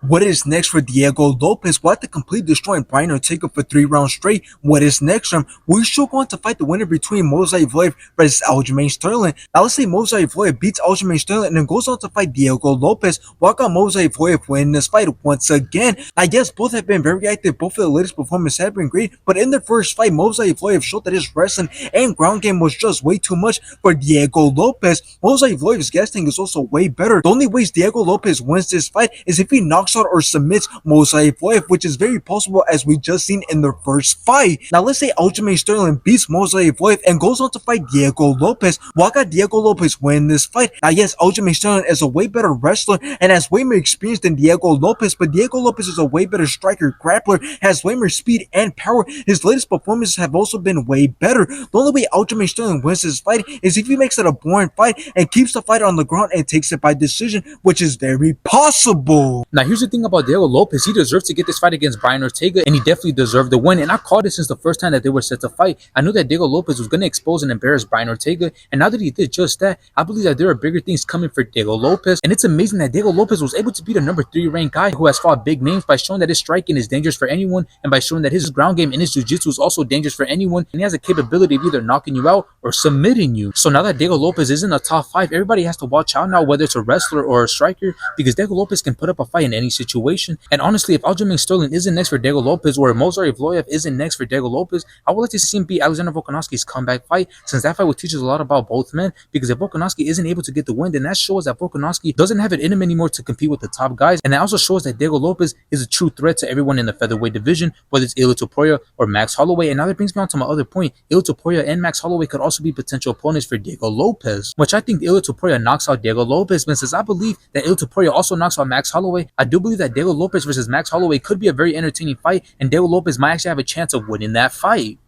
What is next for Diego Lopes? We'll have to complete destroying Brian Ortega for 3 rounds straight. What is next for him? We're still going to fight the winner between Mozart Evloev versus Aljamain Sterling. Now let's say Mozart Evloev beats Aljamain Sterling and then goes on to fight Diego Lopes. Walk on Mozart Evloev winning this fight once again. I guess both have been very active. Both of the latest performances have been great, but in their first fight, Mozart Evloev showed that his wrestling and ground game was just way too much for Diego Lopes. Mozart Evloev's guessing is also way better. The only ways Diego Lopes wins this fight is if he knocks out or submits Mozart Evloev, which is very possible as we just seen in their first fight. Now let's say Aljamain Sterling beats Mozart Evloev and goes on to fight Diego Lopes. Why got Diego Lopes win this fight? Now yes, Aljamain Sterling is a way better wrestler and has way more experience than Diego Lopes, but Diego Lopes is a way better striker, grappler, has way more speed and power. His latest performances have also been way better. The only way Aljamain Sterling wins this fight is if he makes it a boring fight and keeps the fight on the ground and takes it by decision, which is very possible. Now, here's the thing about Diego Lopes. He deserves to get this fight against Brian Ortega, and he definitely deserved the win. And I called it since the first time that they were set to fight. I knew that Diego Lopes was going to expose and embarrass Brian Ortega, and now that he did just that, I believe that there are bigger things coming for Diego Lopes. And it's amazing that Diego Lopes was able to beat a number 3 ranked guy who has fought big names by showing that his striking is dangerous for anyone, and by showing that his ground game and his jiu-jitsu is also dangerous for anyone, and he has a capability of either knocking you out or submitting you. So now that Diego Lopes is in the top 5, everybody has to watch out now, whether it's a wrestler or a striker, because Diego Lopes can put up a fight in any situation. And honestly, if Aljamain Sterling isn't next for Diego Lopes, or if Mozart Evloev isn't next for Diego Lopes, I would like to see him beat Alexander Volkanovski's comeback fight, since that fight will teach us a lot about both men. Because if Volkanovski isn't able to get the win, then that shows that Volkanovski doesn't have it in him anymore to compete with the top guys, and that also shows that Diego Lopes is a true threat to everyone in the featherweight division, whether it's Ilia Topuria or Max Holloway. And now that brings me on to my other point. Ilia Topuria and Max Holloway could also be potential opponents for Diego Lopes, which I think Ilia Topuria knocks out Diego Lopes. But since I believe that Ilia Topuria also knocks out Max Holloway, I do believe that Diego Lopes versus Max Holloway could be a very entertaining fight, and Diego Lopes might actually have a chance of winning that fight.